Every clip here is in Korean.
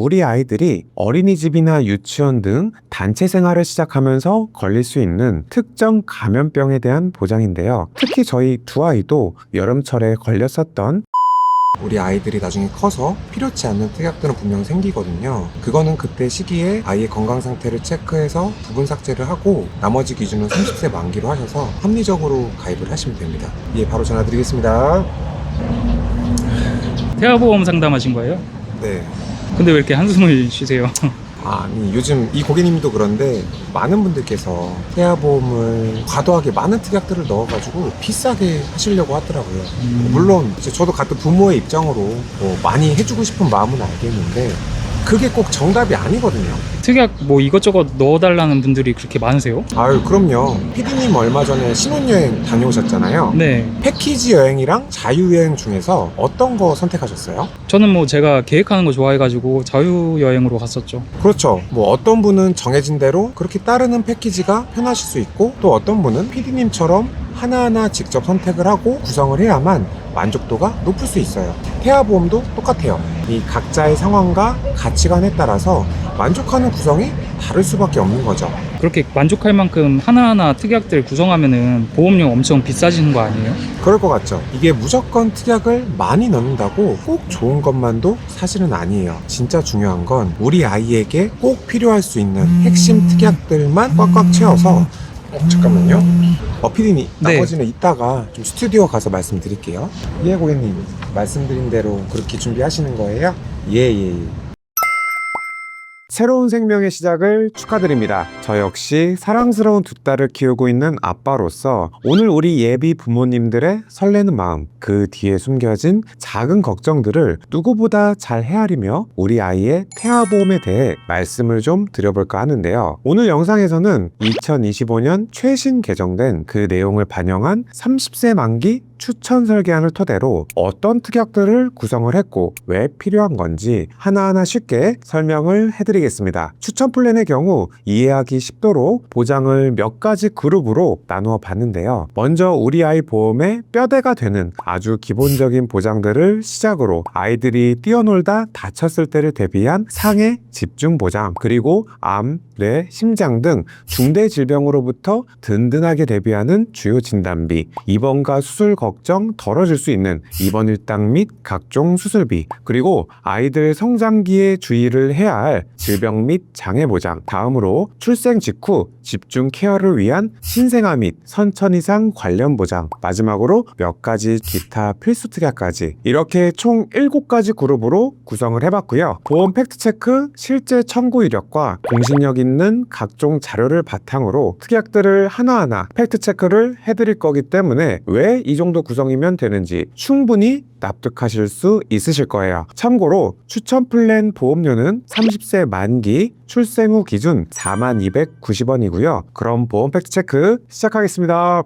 우리 아이들이 어린이집이나 유치원 등 단체 생활을 시작하면서 걸릴 수 있는 특정 감염병에 대한 보장인데요. 특히 저희 두 아이도 여름철에 걸렸었던 우리 아이들이 나중에 커서 필요치 않는 특약들은 분명 생기거든요. 그거는 그때 시기에 아이의 건강 상태를 체크해서 부분 삭제를 하고 나머지 기준은 30세 만기로 하셔서 합리적으로 가입을 하시면 됩니다. 예, 바로 전화드리겠습니다. 태아보험 상담하신 거예요? 네. 근데 왜 이렇게 한숨을 쉬세요? 아니, 요즘 이 고객님도 그런데 많은 분들께서 태아보험을 과도하게 많은 특약들을 넣어가지고 비싸게 하시려고 하더라고요. 물론 이제 저도 같은 부모의 입장으로 뭐 많이 해주고 싶은 마음은 알겠는데 그게 꼭 정답이 아니거든요. 특약 뭐 이것저것 넣어달라는 분들이 그렇게 많으세요? 아유, 그럼요. 피디님 얼마 전에 신혼여행 다녀오셨잖아요. 네. 패키지 여행이랑 자유여행 중에서 어떤 거 선택하셨어요? 저는 뭐 제가 계획하는 거 좋아해가지고 자유여행으로 갔었죠. 그렇죠. 뭐 어떤 분은 정해진 대로 그렇게 따르는 패키지가 편하실 수 있고, 또 어떤 분은 피디님처럼 하나하나 직접 선택을 하고 구성을 해야만 만족도가 높을 수 있어요. 태아보험도 똑같아요. 이 각자의 상황과 가치관에 따라서 만족하는 구성이 다를 수밖에 없는 거죠. 그렇게 만족할 만큼 하나하나 특약들 구성하면은 보험료 엄청 비싸지는 거 아니에요? 그럴 것 같죠. 이게 무조건 특약을 많이 넣는다고 꼭 좋은 것만도 사실은 아니에요. 진짜 중요한 건 우리 아이에게 꼭 필요할 수 있는 핵심 특약들만 꽉꽉 채워서 잠깐만요. 피디님, 네. 나머지는 이따가 좀 스튜디오 가서 말씀드릴게요. 예, 고객님. 말씀드린 대로 그렇게 준비하시는 거예요? 예. 새로운 생명의 시작을 축하드립니다. 저 역시 사랑스러운 두 딸을 키우고 있는 아빠로서 오늘 우리 예비 부모님들의 설레는 마음, 그 뒤에 숨겨진 작은 걱정들을 누구보다 잘 헤아리며 우리 아이의 태아보험에 대해 말씀을 좀 드려볼까 하는데요. 오늘 영상에서는 2025년 최신 개정된 그 내용을 반영한 30세 만기 추천 설계안을 토대로 어떤 특약들을 구성을 했고 왜 필요한 건지 하나하나 쉽게 설명을 해드리겠습니다. 추천 플랜의 경우 이해하기 쉽도록 보장을 몇 가지 그룹으로 나누어 봤는데요. 먼저 우리 아이 보험의 뼈대가 되는 아주 기본적인 보장들을 시작으로 아이들이 뛰어놀다 다쳤을 때를 대비한 상해 집중 보장, 그리고 암, 뇌, 심장 등 중대 질병으로부터 든든하게 대비하는 주요 진단비, 입원과 수술 걱정 덜어질 수 있는 입원 일당 및 각종 수술비, 그리고 아이들 성장기에 주의를 해야 할 질병 및 장애 보장, 다음으로 출생 직후 집중 케어를 위한 신생아 및 선천 이상 관련 보장, 마지막으로 몇 가지 기타 필수 특약까지 이렇게 총 7가지 그룹으로 구성을 해봤고요. 보험 팩트체크, 실제 청구 이력과 공신력 있는 각종 자료를 바탕으로 특약들을 하나하나 팩트체크를 해드릴 거기 때문에 왜 이 정도 구성이면 되는지 충분히 납득하실 수 있으실 거예요. 참고로 추천 플랜 보험료는 30세 만기 출생 후 기준 4290원이고요. 그럼 보험 팩트체크 시작하겠습니다.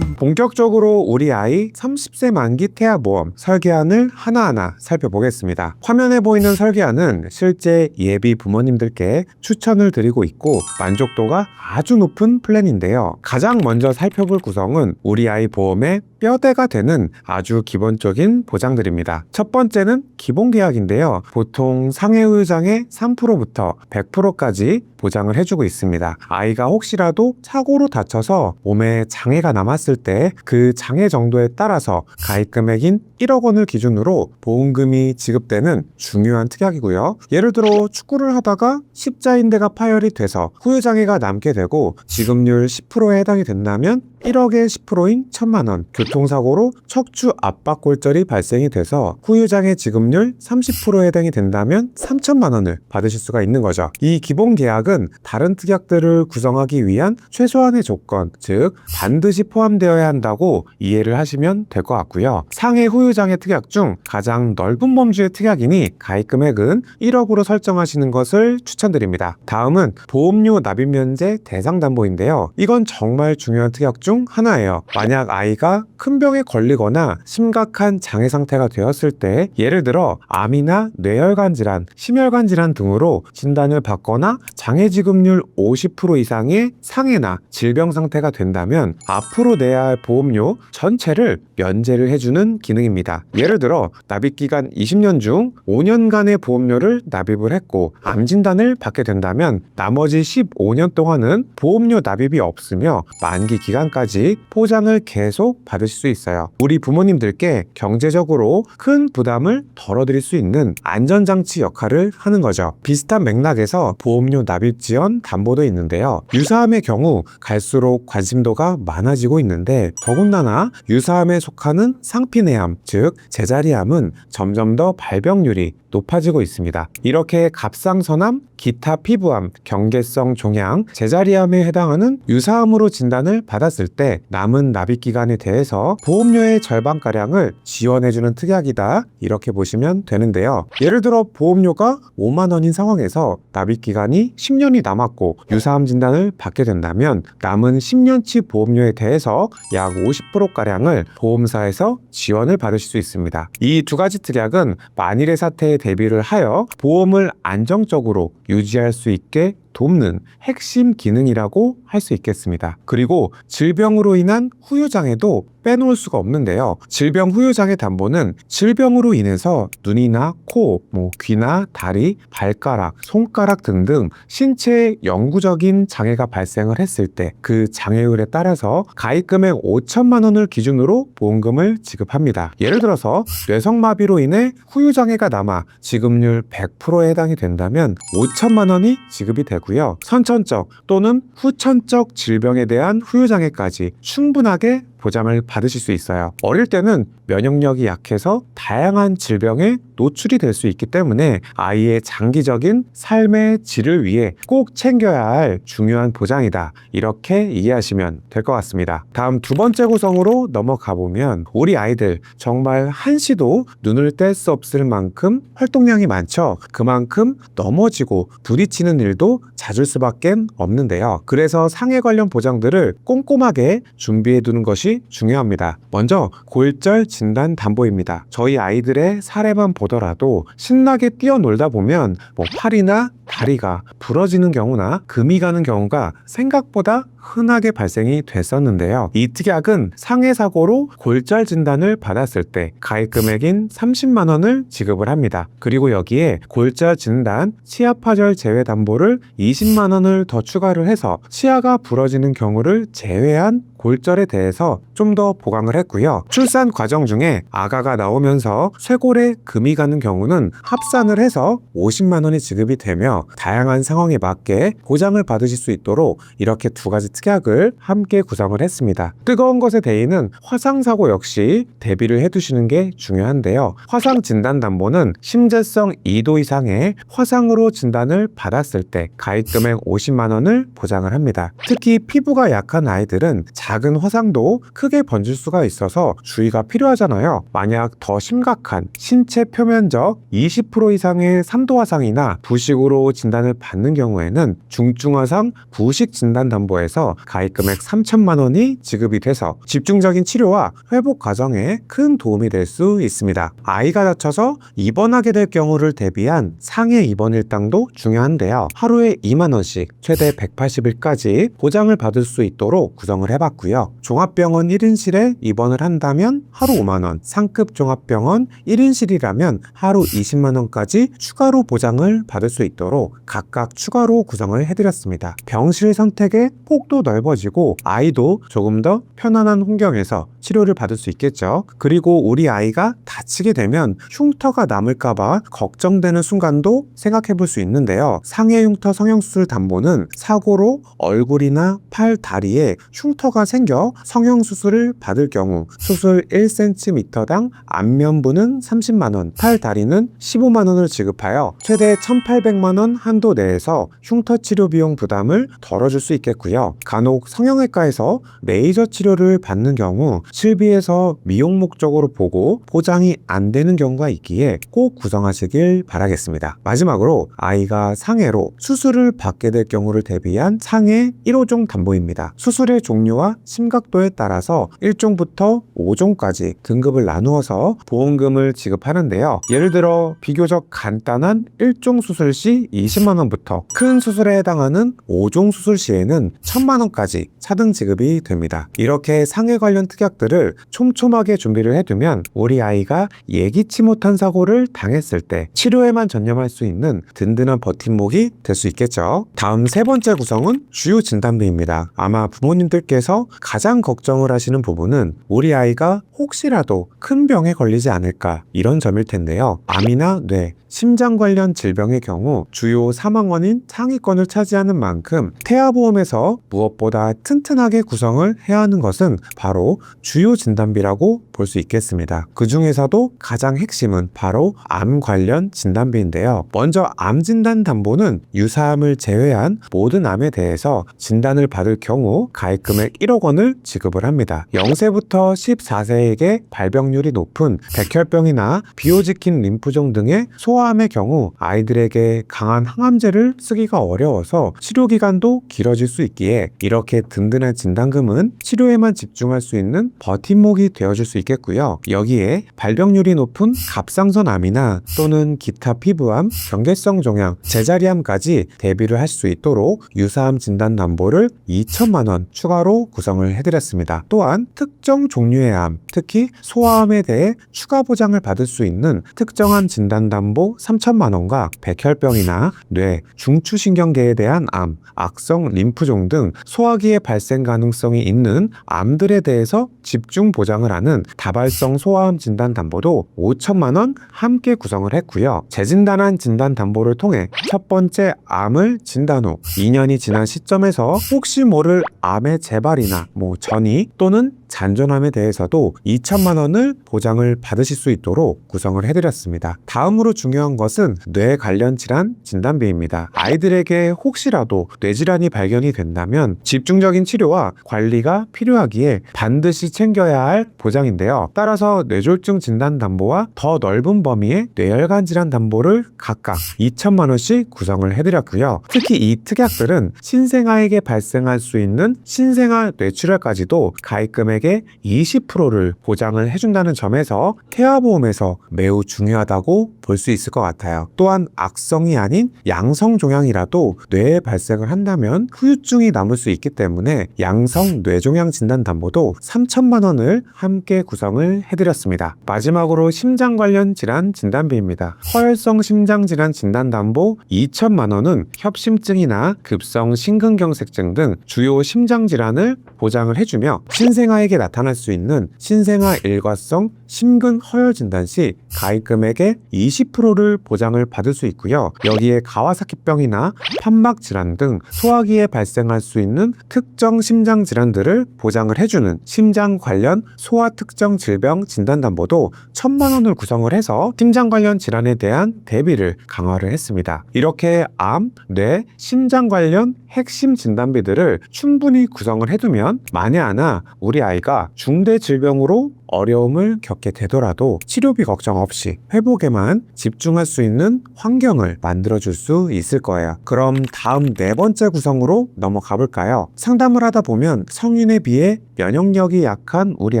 본격적으로 우리 아이 30세 만기 태아보험 설계안을 하나하나 살펴보겠습니다. 화면에 보이는 설계안은 실제 예비 부모님들께 추천을 드리고 있고 만족도가 아주 높은 플랜인데요. 가장 먼저 살펴볼 구성은 우리 아이 보험의 뼈대가 되는 아주 기본적인 보장들입니다. 첫 번째는 기본 계약인데요. 보통 상해후유장애 3%부터 100%까지 보장을 해주고 있습니다. 아이가 혹시라도 사고로 다쳐서 몸에 장애가 남았을 때 그 장애 정도에 따라서 가입 금액인 1억 원을 기준으로 보험금이 지급되는 중요한 특약이고요. 예를 들어 축구를 하다가 십자인대가 파열이 돼서 후유장애가 남게 되고 지급률 10%에 해당이 된다면 1억의 10%인 1,000만 원, 교통사고로 척추 압박골절이 발생이 돼서 후유장애 지급률 30%에 해당이 된다면 3,000만 원을 받으실 수가 있는 거죠. 이 기본 계약은 다른 특약들을 구성하기 위한 최소한의 조건, 즉 반드시 포함되어야 한다고 이해를 하시면 될 것 같고요. 상해 후유장애 특약 중 가장 넓은 범주의 특약이니 가입 금액은 1억으로 설정하시는 것을 추천드립니다. 다음은 보험료 납입 면제 대상 담보인데요. 이건 정말 중요한 특약 중 하나예요. 만약 아이가 큰 병에 걸리거나 심각한 장애 상태가 되었을 때, 예를 들어 암이나 뇌혈관 질환, 심혈관 질환 등으로 진단을 받거나 장애 지급률 50% 이상의 상해나 질병 상태가 된다면 앞으로 내야 할 보험료 전체를 면제를 해주는 기능입니다. 예를 들어 납입기간 20년 중 5년간의 보험료를 납입을 했고 암 진단을 받게 된다면 나머지 15년 동안은 보험료 납입이 없으며 만기 기간까지 포장을 계속 받으실 수 있어요. 우리 부모님들께 경제적으로 큰 부담을 덜어드릴 수 있는 안전장치 역할을 하는 거죠. 비슷한 맥락에서 보험료 납입 지원 담보도 있는데요. 유사암의 경우 갈수록 관심도가 많아지고 있는데 더군다나 유사암에 속하는 상피내암, 즉 제자리암은 점점 더 발병률이 높아지고 있습니다. 이렇게 갑상선암, 기타 피부암, 경계성 종양, 제자리암에 해당하는 유사암으로 진단을 받았을 때 남은 납입 기간에 대해서 보험료의 절반가량을 지원해주는 특약이다, 이렇게 보시면 되는데요. 예를 들어 보험료가 5만 원인 상황에서 납입 기간이 10년이 남았고 유사암 진단을 받게 된다면 남은 10년치 보험료에 대해서 약 50%가량을 보험사에서 지원을 받으실 수 있습니다. 이 두 가지 특약은 만일의 사태에 대비를 하여 보험을 안정적으로 유지할 수 있게 돕는 핵심 기능이라고 할 수 있겠습니다. 그리고 질병으로 인한 후유장애도 빼놓을 수가 없는데요. 질병 후유장애 담보는 질병으로 인해서 눈이나 코, 귀나 다리, 발가락, 손가락 등등 신체에 영구적인 장애가 발생을 했을 때 그 장애율에 따라서 가입금액 5천만 원을 기준으로 보험금을 지급합니다. 예를 들어서 뇌성마비로 인해 후유장애가 남아 지급률 100%에 해당이 된다면 5천만 원이 지급이 되고요. 선천적 또는 후천적 질병에 대한 후유장애까지 충분하게 보장을 받으실 수 있어요. 어릴 때는 면역력이 약해서 다양한 질병에 노출이 될 수 있기 때문에 아이의 장기적인 삶의 질을 위해 꼭 챙겨야 할 중요한 보장이다, 이렇게 이해하시면 될 것 같습니다. 다음 두 번째 구성으로 넘어가 보면 우리 아이들 정말 한시도 눈을 뗄 수 없을 만큼 활동량이 많죠. 그만큼 넘어지고 부딪히는 일도 잦을 수밖에 없는데요. 그래서 상해 관련 보장들을 꼼꼼하게 준비해 두는 것이 중요합니다. 먼저 골절 진단 담보입니다. 저희 아이들의 사례만 보더라도 신나게 뛰어놀다 보면 팔이나 다리가 부러지는 경우나 금이 가는 경우가 생각보다 흔하게 발생이 됐었는데요. 이 특약은 상해 사고로 골절 진단을 받았을 때 가입 금액인 30만 원을 지급을 합니다. 그리고 여기에 골절 진단 치아 파절 제외 담보를 20만 원을 더 추가를 해서 치아가 부러지는 경우를 제외한 골절에 대해서 좀 더 보강을 했고요. 출산 과정 중에 아가가 나오면서 쇄골에 금이 가는 경우는 합산을 해서 50만 원이 지급이 되며 다양한 상황에 맞게 보장을 받으실 수 있도록 이렇게 두 가지 특약을 함께 구성을 했습니다. 뜨거운 것에 대의는 화상사고 역시 대비를 해두시는 게 중요한데요. 화상 진단 담보는 심재성 2도 이상의 화상으로 진단을 받았을 때 가입 금액 50만 원을 보장을 합니다. 특히 피부가 약한 아이들은 작은 화상도 크게 번질 수가 있어서 주의가 필요하잖아요. 만약 더 심각한 신체 표면적 20% 이상의 3도 화상이나 부식으로 진단을 받는 경우에는 중증화상 부식 진단 담보에서 가입 금액 3천만 원이 지급이 돼서 집중적인 치료와 회복 과정에 큰 도움이 될 수 있습니다. 아이가 다쳐서 입원하게 될 경우를 대비한 상해 입원 일당도 중요한데요. 하루에 2만 원씩 최대 180일까지 보장을 받을 수 있도록 구성을 해봤고요. 종합병원 1인실에 입원을 한다면 하루 5만 원, 상급 종합병원 1인실이라면 하루 20만 원까지 추가로 보장을 받을 수 있도록 각각 추가로 구성을 해드렸습니다. 병실 선택의 폭도 넓어지고 아이도 조금 더 편안한 환경에서 치료를 받을 수 있겠죠. 그리고 우리 아이가 다치게 되면 흉터가 남을까봐 걱정되는 순간도 생각해 볼 수 있는데요. 상해 흉터 성형수술 담보는 사고로 얼굴이나 팔, 다리에 흉터가 생겨 성형수술을 받을 경우 수술 1cm당 안면부는 30만 원, 팔, 다리는 15만 원을 지급하여 최대 1,800만 원 한도 내에서 흉터 치료 비용 부담을 덜어줄 수 있겠고요. 간혹 성형외과에서 레이저 치료를 받는 경우 실비해서 미용 목적으로 보고 보장이 안 되는 경우가 있기에 꼭 구성하시길 바라겠습니다. 마지막으로 아이가 상해로 수술을 받게 될 경우를 대비한 상해 1호종 담보입니다. 수술의 종류와 심각도에 따라서 1종부터 5종까지 등급을 나누어서 보험금을 지급하는데요. 예를 들어 비교적 간단한 1종 수술 시 20만 원부터 큰 수술에 해당하는 5종 수술 시에는 1000만 원까지 차등 지급이 됩니다. 이렇게 상해 관련 특약들을 촘촘하게 준비를 해두면 우리 아이가 예기치 못한 사고를 당했을 때 치료에만 전념할 수 있는 든든한 버팀목이 될 수 있겠죠. 다음 세 번째 구성은 주요 진단비입니다. 아마 부모님들께서 가장 걱정을 하시는 부분은 우리 아이가 혹시라도 큰 병에 걸리지 않을까 이런 점일 텐데요. 암이나 뇌, 심장 관련 질병의 경우 주요 사망 원인 상위권을 차지하는 만큼 태아보험에서 무엇보다 튼튼하게 구성을 해야 하는 것은 바로 주요 진단비라고 볼 수 있겠습니다. 그 중에서도 가장 핵심은 바로 암 관련 진단비인데요. 먼저 암 진단 담보는 유사암을 제외한 모든 암에 대해서 진단을 받을 경우 가입금액 1억 원을 지급을 합니다. 0세부터 14세에게 발병률이 높은 백혈병이나 비호지킨 림프종 등의 소아암의 경우 아이들에게 강한 항암제를 쓰기가 어려워서 치료기간도 길어질 수 있기에 이렇게 든든한 진단금은 치료에만 집중할 수 있는 버팀목이 되어줄 수 있겠고요. 여기에 발병률이 높은 갑상선암이나 또는 기타 피부암, 경계성 종양, 제자리암까지 대비를 할 수 있도록 유사암 진단 담보를 2천만 원 추가로 구성을 해드렸습니다. 또한 특정 종류의 암, 특히 소아암에 대해 추가 보장을 받을 수 있는 특정한 진단 담보 3천만 원과 백혈병이나 뇌, 중추신경계에 대한 암, 악성 림프종 등 소화기의 발생 가능성이 있는 암들에 대해서 집중 보장을 하는 다발성 소아암 진단 담보도 5천만 원 함께 구성을 했고요. 재진단한 진단 담보를 통해 첫 번째 암을 진단 후 2년이 지난 시점에서 혹시 모를 암의 재발이나 전이 또는 잔존암에 대해서도 2천만 원을 보장을 받으실 수 있도록 구성을 해드렸습니다. 다음으로 중요한 것은 뇌 관련 질환 진단비입니다. 아이들에게 혹시라도 뇌질환이 발견이 된다면 집중적인 치료와 관리가 필요하기에 반드시 챙겨야 할 보장인데요. 따라서 뇌졸중 진단 담보와 더 넓은 범위의 뇌혈관 질환 담보를 각각 2천만 원씩 구성을 해드렸고요. 특히 이 특약들은 신생아에게 발생할 수 있는 신생아 뇌출혈까지도 가입금액의 20%를 보장을 해준다는 점에서 태아보험에서 매우 중요하다고 볼 수 있을 것 같아요. 또한 악성이 아닌 양성 종양이라도 뇌에 발생을 한다면 후유증이 남을 수 있기 때문에 양성 뇌종양 진단 담보도 3천만 원을 함께 구성을 해드렸습니다. 마지막으로 심장 관련 질환 진단비입니다. 허혈성 심장 질환 진단 담보 2천만 원은 협심증이나 급성 심근경색증 등 주요 심장 질환을 보장을 해주며 신생아에게 나타날 수 있는 신생아 일과성 심근 허혈 진단 시 가입금액의 20%를 보장을 받을 수 있고요. 여기에 가와사키병이나 판막 질환 등 소화기에 발생할 수 있는 특정 심장 질환들을 보장을 해주는 심장 관련 소아 특정 질병 진단 담보도 1천만 원을 구성을 해서 심장 관련 질환에 대한 대비를 강화를 했습니다. 이렇게 암, 뇌, 심장 관련 핵심 진단비들을 충분히 구성을 해두면 만에 하나 우리 아이가 중대 질병으로 어려움을 겪게 되더라도 치료비 걱정 없이 회복에만 집중할 수 있는 환경을 만들어줄 수 있을 거예요. 그럼 다음 네 번째 구성으로 넘어가 볼까요? 상담을 하다 보면 성인에 비해 면역력이 약한 우리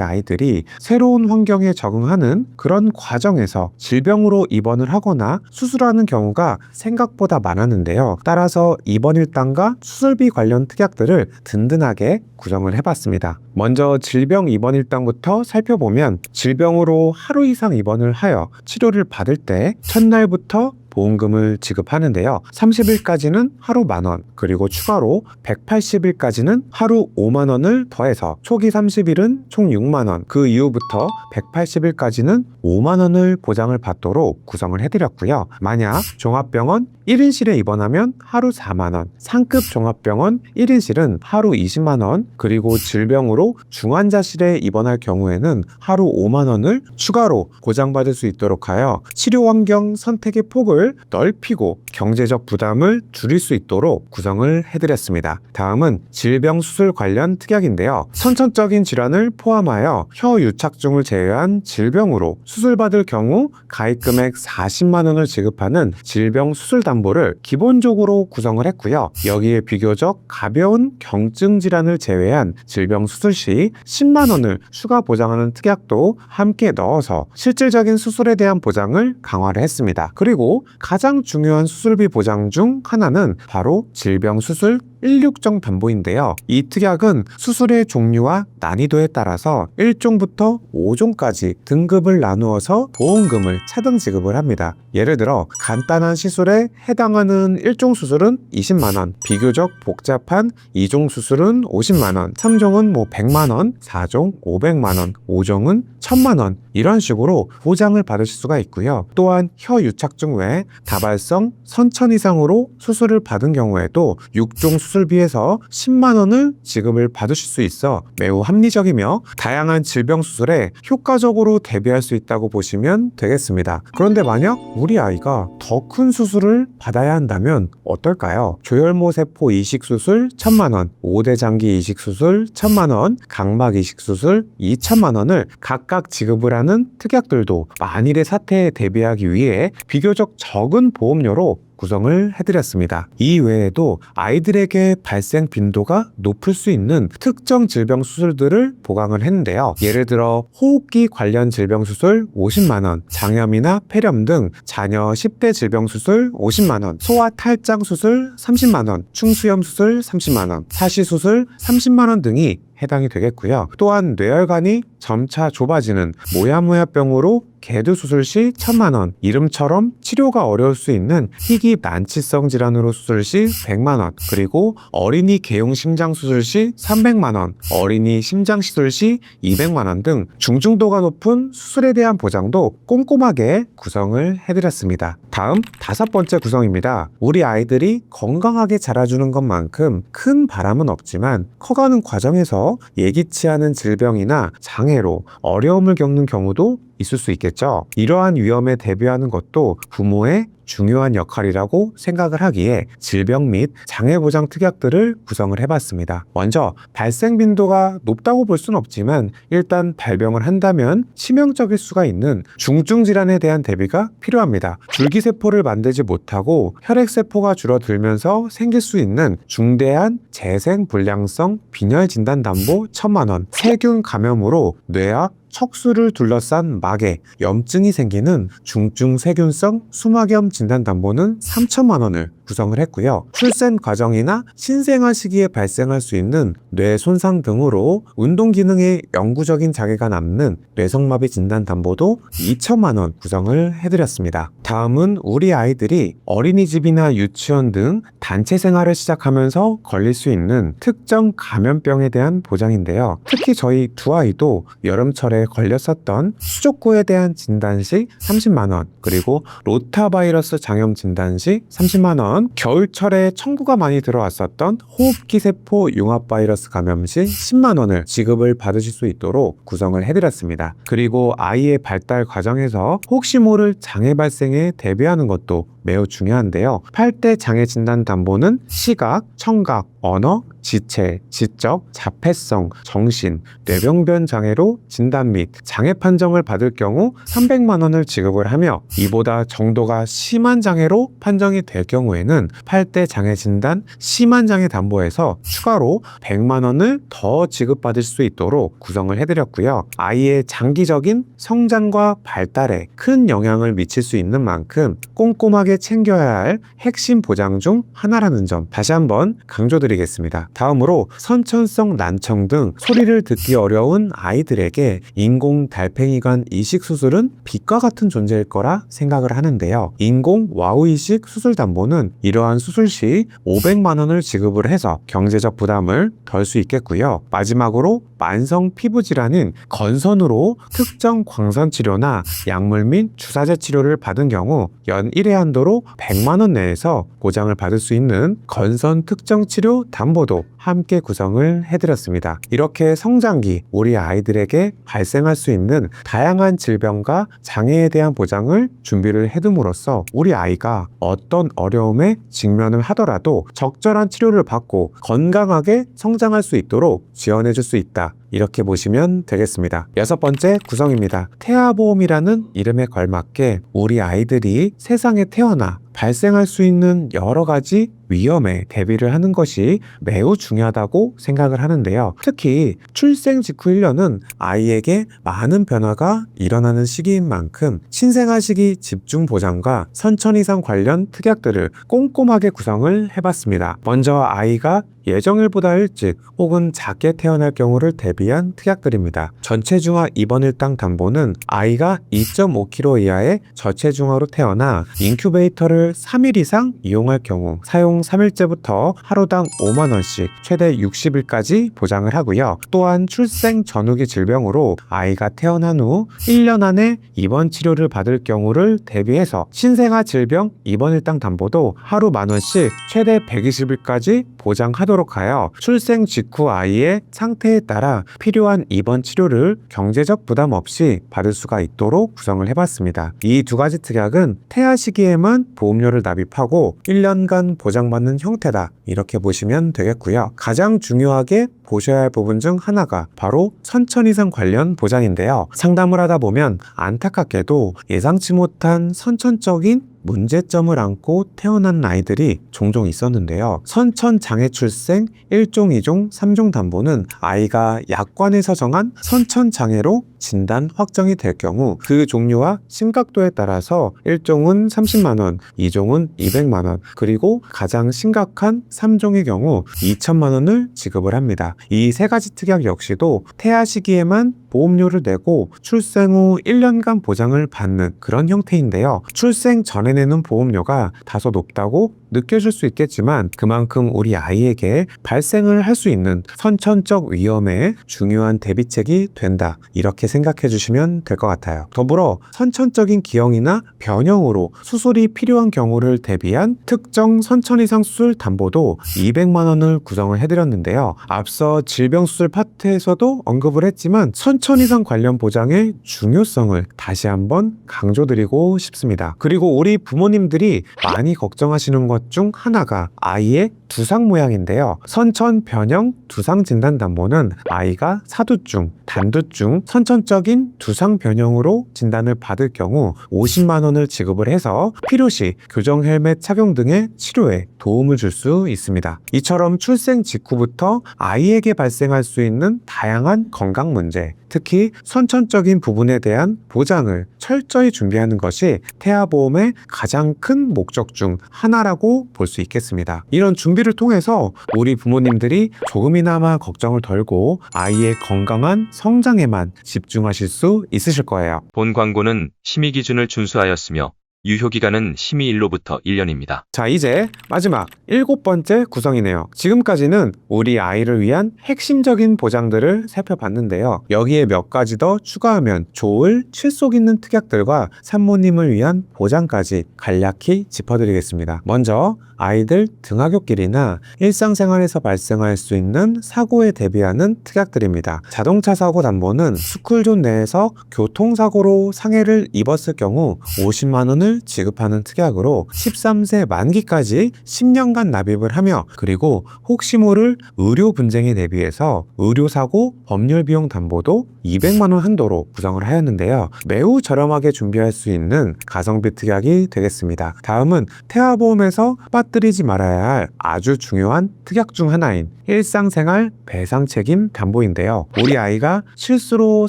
아이들이 새로운 환경에 적응하는 그런 과정에서 질병으로 입원을 하거나 수술하는 경우가 생각보다 많았는데요. 따라서 입원 일당과 수술비 관련 특약들을 든든하게 구성을 해봤습니다. 먼저 질병 입원 일당부터 살펴보면 질병으로 하루 이상 입원을 하여 치료를 받을 때 첫날부터 보험금을 지급하는데요. 30일까지는 하루 만원, 그리고 추가로 180일까지는 하루 5만원을 더해서 초기 30일은 총 6만원, 그 이후부터 180일까지는 5만원을 보장을 받도록 구성을 해드렸고요. 만약 종합병원 1인실에 입원하면 하루 4만원, 상급 종합병원 1인실은 하루 20만원, 그리고 질병으로 중환자실에 입원할 경우에는 하루 5만원을 추가로 보장받을 수 있도록 하여 치료 환경 선택의 폭을 넓히고 경제적 부담을 줄일 수 있도록 구성을 해드렸습니다. 다음은 질병 수술 관련 특약인데요. 선천적인 질환을 포함하여 혀 유착증을 제외한 질병으로 수술받을 경우 가입금액 40만원을 지급하는 질병 수술 담보를 기본적으로 구성을 했고요. 여기에 비교적 가벼운 경증 질환을 제외한 질병 수술 시 10만원을 추가 보장하는 특약도 함께 넣어서 실질적인 수술에 대한 보장을 강화를 했습니다. 그리고 가장 중요한 수술비 보장 중 하나는 바로 질병 수술 1,6종 담보인데요. 이 특약은 수술의 종류와 난이도에 따라서 1종부터 5종까지 등급을 나누어서 보험금을 차등 지급을 합니다. 예를 들어 간단한 시술에 해당하는 1종 수술은 20만원, 비교적 복잡한 2종 수술은 50만원, 3종은 100만원, 4종 500만원, 5종은 1000만원, 이런 식으로 보장을 받으실 수가 있고요. 또한 혀 유착증 외에 다발성 선천 이상으로 수술을 받은 경우에도 6종 수술비에서 10만원을 지급을 받으실 수 있어 매우 합리적이며 다양한 질병 수술에 효과적으로 대비할 수 있다고 보시면 되겠습니다. 그런데 만약 우리 아이가 더 큰 수술을 받아야 한다면 어떨까요? 조혈모 세포 이식 수술 1,000만원, 5대 장기 이식 수술 1,000만원, 각막 이식 수술 2,000만원을 각각 지급을 하는 특약들도 만일의 사태에 대비하기 위해 비교적 적은 보험료로 구성을 해드렸습니다. 이 외에도 아이들에게 발생 빈도가 높을 수 있는 특정 질병 수술들을 보강을 했는데요. 예를 들어 호흡기 관련 질병 수술 50만원, 장염이나 폐렴 등 자녀 10대 질병 수술 50만원, 소아 탈장 수술 30만원, 충수염 수술 30만원, 사시 수술 30만원 등이 해당이 되겠고요. 또한 뇌혈관이 점차 좁아지는 모야모야병으로 개두 수술 시 1,000만원, 이름처럼 치료가 어려울 수 있는 희귀 난치성 질환으로 수술 시 100만원, 그리고 어린이 개용 심장 수술 시 300만원, 어린이 심장 시술 시 200만원 등 중증도가 높은 수술에 대한 보장도 꼼꼼하게 구성을 해드렸습니다. 다음 5번째 구성입니다. 우리 아이들이 건강하게 자라주는 것만큼 큰 바람은 없지만 커가는 과정에서 예기치 않은 질병이나 장애로 어려움을 겪는 경우도 있을 수 있겠죠. 이러한 위험에 대비하는 것도 부모의 중요한 역할이라고 생각을 하기에 질병 및 장애 보장 특약들을 구성을 해봤습니다. 먼저 발생 빈도가 높다고 볼 수는 없지만 일단 발병을 한다면 치명적일 수가 있는 중증 질환에 대한 대비가 필요합니다. 줄기세포를 만들지 못하고 혈액세포가 줄어들면서 생길 수 있는 중대한 재생불량성 빈혈 진단담보 1,000만원, 세균 감염으로 뇌와 척수를 둘러싼 막에 염증이 생기는 중증 세균성 수막염 진단담보는 3,000만원을 구성을 했고요. 출생 과정이나 신생아 시기에 발생할 수 있는 뇌 손상 등으로 운동 기능에 영구적인 장애가 남는 뇌성마비 진단담보도 2,000만원 구성을 해드렸습니다. 다음은 우리 아이들이 어린이집이나 유치원 등 단체 생활을 시작하면서 걸릴 수 있는 특정 감염병에 대한 보장인데요. 특히 저희 두 아이도 여름철에 걸렸었던 수족구에 대한 진단 시 30만원, 그리고 로타바이러스 장염 진단 시 30만원, 겨울철에 청구가 많이 들어왔었던 호흡기 세포 융합 바이러스 감염 시 10만원을 지급을 받으실 수 있도록 구성을 해드렸습니다. 그리고 아이의 발달 과정에서 혹시 모를 장애 발생에 대비하는 것도 매우 중요한데요. 8대 장애 진단 담보는 시각, 청각, 언어, 지체, 지적, 자폐성, 정신, 뇌병변 장애로 진단 및 장애 판정을 받을 경우 300만원을 지급을 하며 이보다 정도가 심한 장애로 판정이 될 경우에는 8대 장애 진단 심한 장애 담보에서 추가로 100만원을 더 지급받을 수 있도록 구성을 해드렸고요. 아이의 장기적인 성장과 발달에 큰 영향을 미칠 수 있는 만큼 꼼꼼하게 챙겨야 할 핵심 보장 중 하나라는 점 다시 한번 강조드리겠습니다. 다음으로 선천성 난청 등 소리를 듣기 어려운 아이들에게 인공 달팽이관 이식 수술은 빛과 같은 존재일 거라 생각을 하는데요. 인공 와우 이식 수술 담보는 이러한 수술 시 500만원을 지급을 해서 경제적 부담을 덜 수 있겠고요. 마지막으로 만성 피부 질환인 건선으로 특정 광선 치료나 약물 및 주사제 치료를 받은 경우 연 1회 한도로 최대로 100만 원 내에서 보장을 받을 수 있는 건선 특정 치료 담보도 함께 구성을 해드렸습니다. 이렇게 성장기 우리 아이들에게 발생할 수 있는 다양한 질병과 장애에 대한 보장을 준비를 해둠으로써 우리 아이가 어떤 어려움에 직면을 하더라도 적절한 치료를 받고 건강하게 성장할 수 있도록 지원해 줄 수 있다. 이렇게 보시면 되겠습니다. 6번째 구성입니다. 태아보험이라는 이름에 걸맞게 우리 아이들이 세상에 태어나 발생할 수 있는 여러 가지 위험에 대비를 하는 것이 매우 중요하다고 생각을 하는데요. 특히 출생 직후 1년은 아이에게 많은 변화가 일어나는 시기인 만큼 신생아 시기 집중 보장과 선천이상 관련 특약들을 꼼꼼하게 구성을 해봤습니다. 먼저 아이가 예정일보다 일찍 혹은 작게 태어날 경우를 대비한 특약들입니다. 전체중화 입원일당 담보는 아이가 2.5kg 이하의 저체중아로 태어나 인큐베이터를 3일 이상 이용할 경우 사용 3일째부터 하루당 5만원씩 최대 60일까지 보장을 하고요. 또한 출생 전후기 질병으로 아이가 태어난 후 1년 안에 입원 치료를 받을 경우를 대비해서 신생아 질병 입원일당 담보도 하루 만원씩 최대 120일까지 보장하도록 하여 출생 직후 아이의 상태에 따라 필요한 입원 치료를 경제적 부담 없이 받을 수가 있도록 구성을 해봤습니다. 이 두 가지 특약은 태아 시기에만 보험료를 납입하고 1년간 보장받는 형태다. 이렇게 보시면 되겠고요. 가장 중요하게 보셔야 할 부분 중 하나가 바로 선천이상 관련 보장인데요. 상담을 하다 보면 안타깝게도 예상치 못한 선천적인 문제점을 안고 태어난 아이들이 종종 있었는데요. 선천 장애 출생 1종, 2종, 3종 담보는 아이가 약관에서 정한 선천 장애로 진단 확정이 될 경우 그 종류와 심각도에 따라서 1종은 30만 원, 2종은 200만 원, 그리고 가장 심각한 3종의 경우 2천만 원을 지급을 합니다. 이 세 가지 특약 역시도 태아 시기에만 보험료를 내고 출생 후 1년간 보장을 받는 그런 형태인데요. 출생 전에 내는 보험료가 다소 높다고 느껴질 수 있겠지만 그만큼 우리 아이에게 발생을 할 수 있는 선천적 위험에 중요한 대비책이 된다. 이렇게 생각해 주시면 될 것 같아요. 더불어 선천적인 기형이나 변형으로 수술이 필요한 경우를 대비한 특정 선천이상 수술 담보도 200만 원을 구성을 해드렸는데요. 앞서 질병수술 파트에서도 언급을 했지만 선천이상 관련 보장의 중요성을 다시 한번 강조드리고 싶습니다. 그리고 우리 부모님들이 많이 걱정하시는 것 중 하나가 아이의 두상 모양인데요. 선천 변형 두상 진단 담보는 아이가 사두증, 단두증, 선천적인 두상 변형으로 진단을 받을 경우 50만 원을 지급을 해서 필요시 교정 헬멧 착용 등의 치료에 도움을 줄 수 있습니다. 이처럼 출생 직후부터 아이에게 발생할 수 있는 다양한 건강 문제, 특히 선천적인 부분에 대한 보장을 철저히 준비하는 것이 태아보험의 가장 큰 목적 중 하나라고 볼 수 있겠습니다. 이런 준비를 통해서 우리 부모님들이 조금이나마 걱정을 덜고 아이의 건강한 성장에만 집중하실 수 있으실 거예요. 본 광고는 심의 기준을 준수하였으며 유효기간은 심의일로부터 1년입니다. 자, 이제 마지막 7번째 구성이네요. 지금까지는 우리 아이를 위한 핵심적인 보장들을 살펴봤는데요. 여기에 몇 가지 더 추가하면 좋을 실속 있는 특약들과 산모님을 위한 보장까지 간략히 짚어드리겠습니다. 먼저 아이들 등하굣길이나 일상생활에서 발생할 수 있는 사고에 대비하는 특약들입니다. 자동차 사고 담보는 스쿨존 내에서 교통사고로 상해를 입었을 경우 50만 원을 지급하는 특약으로 13세 만기까지 10년간 납입을 하며, 그리고 혹시 모를 의료 분쟁에 대비해서 의료사고 법률비용 담보도 200만 원 한도로 구성을 하였는데요. 매우 저렴하게 준비할 수 있는 가성비 특약이 되겠습니다. 다음은 태아보험에서 빠뜨리지 말아야 할 아주 중요한 특약 중 하나인 일상생활 배상 책임 담보인데요. 우리 아이가 실수로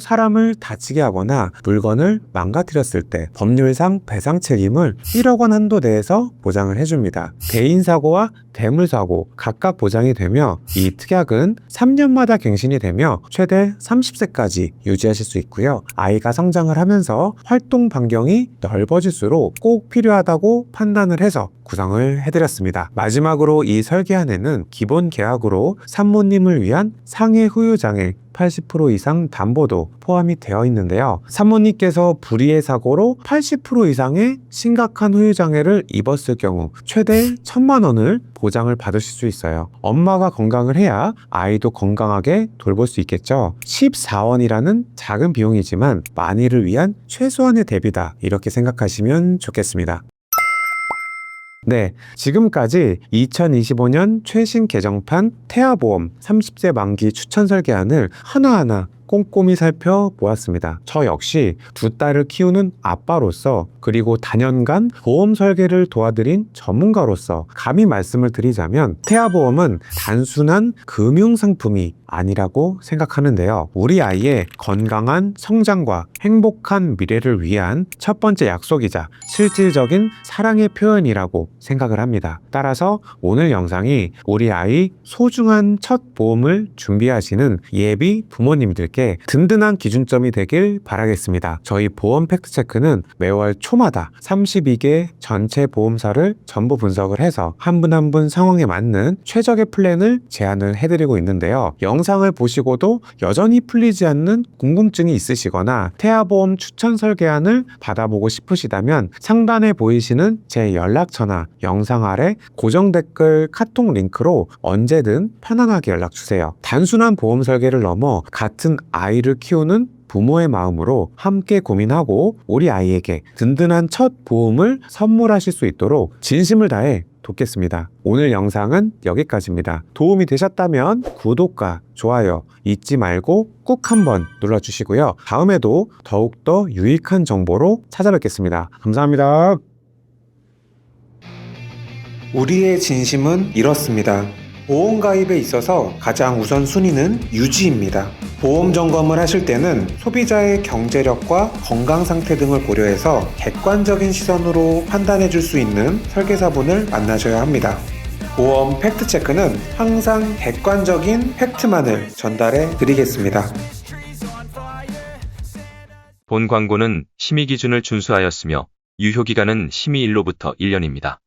사람을 다치게 하거나 물건을 망가뜨렸을 때 법률상 배상 책임을 1억 원 한도 내에서 보장을 해줍니다. 대인사고와 대물사고 각각 보장이 되며 이 특약은 3년마다 갱신이 되며 최대 30세까지 유지하실 수 있고요. 아이가 성장을 하면서 활동 반경이 넓어질수록 꼭 필요하다고 판단을 해서 구성을 해드렸습니다. 마지막으로 이 설계안에는 기본 계약으로 산모님을 위한 상해 후유장애 80% 이상 담보도 포함이 되어 있는데요. 산모님께서 불의의 사고로 80% 이상의 심각한 후유장애를 입었을 경우 최대 1,000만 원을 보장을 받으실 수 있어요. 엄마가 건강을 해야 아이도 건강하게 돌볼 수 있겠죠. 14원이라는 작은 비용이지만 만일을 위한 최소한의 대비다, 이렇게 생각하시면 좋겠습니다. 네, 지금까지 2025년 최신 개정판 태아보험 30세 만기 추천 설계안을 하나하나 꼼꼼히 살펴보았습니다. 저 역시 두 딸을 키우는 아빠로서, 그리고 다년간 보험 설계를 도와드린 전문가로서 감히 말씀을 드리자면 태아보험은 단순한 금융상품이 아니라고 생각하는데요. 우리 아이의 건강한 성장과 행복한 미래를 위한 첫 번째 약속이자 실질적인 사랑의 표현이라고 생각을 합니다. 따라서 오늘 영상이 우리 아이 소중한 첫 보험을 준비하시는 예비 부모님들께 든든한 기준점이 되길 바라겠습니다. 저희 보험 팩트체크는 매월 초마다 32개 전체 보험사를 전부 분석을 해서 한 분 한 분 상황에 맞는 최적의 플랜을 제안을 해드리고 있는데요. 영상을 보시고도 여전히 풀리지 않는 궁금증이 있으시거나 태아보험 추천 설계안을 받아보고 싶으시다면 상단에 보이시는 제 연락처나 영상 아래 고정 댓글 카톡 링크로 언제든 편안하게 연락주세요. 단순한 보험 설계를 넘어 같은 아이를 키우는 부모의 마음으로 함께 고민하고 우리 아이에게 든든한 첫 보험을 선물하실 수 있도록 진심을 다해 돕겠습니다. 오늘 영상은 여기까지입니다. 도움이 되셨다면 구독과 좋아요 잊지 말고 꼭 한번 눌러주시고요. 다음에도 더욱더 유익한 정보로 찾아뵙겠습니다. 감사합니다. 우리의 진심은 이렇습니다. 보험 가입에 있어서 가장 우선순위는 유지입니다. 보험 점검을 하실 때는 소비자의 경제력과 건강 상태 등을 고려해서 객관적인 시선으로 판단해 줄 수 있는 설계사분을 만나셔야 합니다. 보험 팩트체크는 항상 객관적인 팩트만을 전달해 드리겠습니다. 본 광고는 심의 기준을 준수하였으며 유효기간은 심의일로부터 1년입니다.